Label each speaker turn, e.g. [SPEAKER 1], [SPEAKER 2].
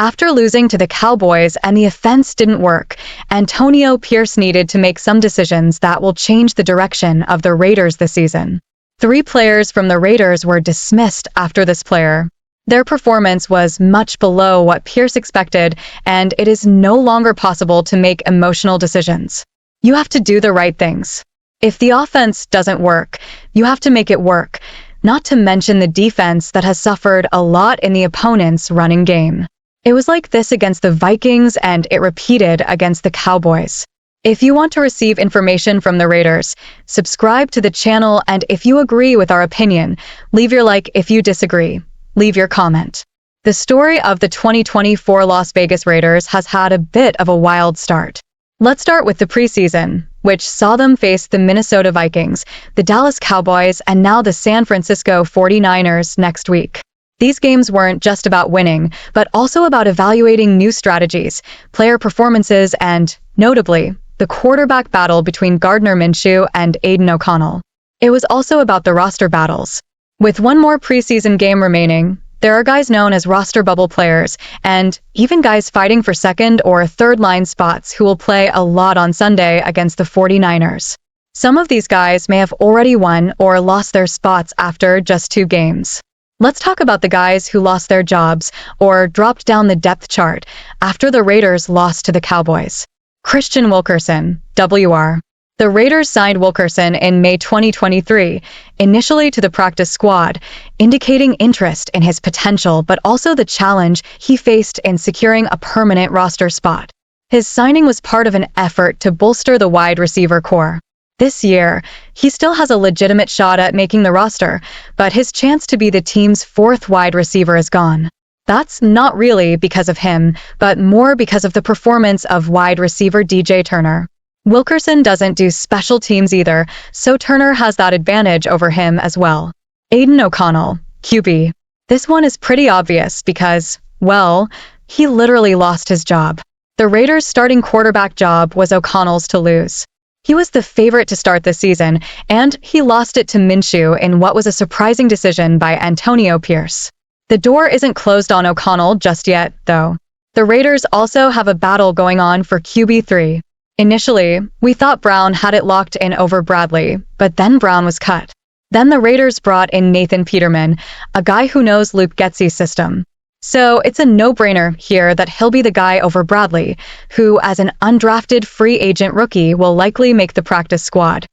[SPEAKER 1] After losing to the Cowboys and the offense didn't work, Antonio Pierce needed to make some decisions that will change the direction of the Raiders this season. 3 players from the Raiders were dismissed after this player. Their performance was much below what Pierce expected, and it is no longer possible to make emotional decisions. You have to do the right things. If the offense doesn't work, you have to make it work, not to mention the defense that has suffered a lot in the opponent's running game. It was like this against the Vikings, and it repeated against the Cowboys. If you want to receive information from the Raiders, subscribe to the channel, and if you agree with our opinion, leave your like. If you disagree, leave your comment. The story of the 2024 Las Vegas Raiders has had a bit of a wild start. Let's start with the preseason, which saw them face the Minnesota Vikings, the Dallas Cowboys, and now the San Francisco 49ers next week. These games weren't just about winning, but also about evaluating new strategies, player performances, and, notably, the quarterback battle between Gardner Minshew and Aidan O'Connell. It was also about the roster battles. With one more preseason game remaining, there are guys known as roster bubble players, and even guys fighting for second or third line spots who will play a lot on Sunday against the 49ers. Some of these guys may have already won or lost their spots after just 2 games. Let's talk about the guys who lost their jobs or dropped down the depth chart after the Raiders lost to the Cowboys. Christian Wilkerson, WR. The Raiders signed Wilkerson in May 2023, initially to the practice squad, indicating interest in his potential but also the challenge he faced in securing a permanent roster spot. His signing was part of an effort to bolster the wide receiver core. This year, he still has a legitimate shot at making the roster, but his chance to be the team's 4th wide receiver is gone. That's not really because of him, but more because of the performance of wide receiver DJ Turner. Wilkerson doesn't do special teams either, so Turner has that advantage over him as well. Aidan O'Connell, QB. This one is pretty obvious because, well, he literally lost his job. The Raiders' starting quarterback job was O'Connell's to lose. He was the favorite to start this season, and he lost it to Minshew in what was a surprising decision by Antonio Pierce. The door isn't closed on O'Connell just yet, though. The Raiders also have a battle going on for QB3. Initially, we thought Brown had it locked in over Bradley, but then Brown was cut. Then the Raiders brought in Nathan Peterman, a guy who knows Luke Getsy's system. So it's a no-brainer here that he'll be the guy over Bradley, who as an undrafted free agent rookie will likely make the practice squad.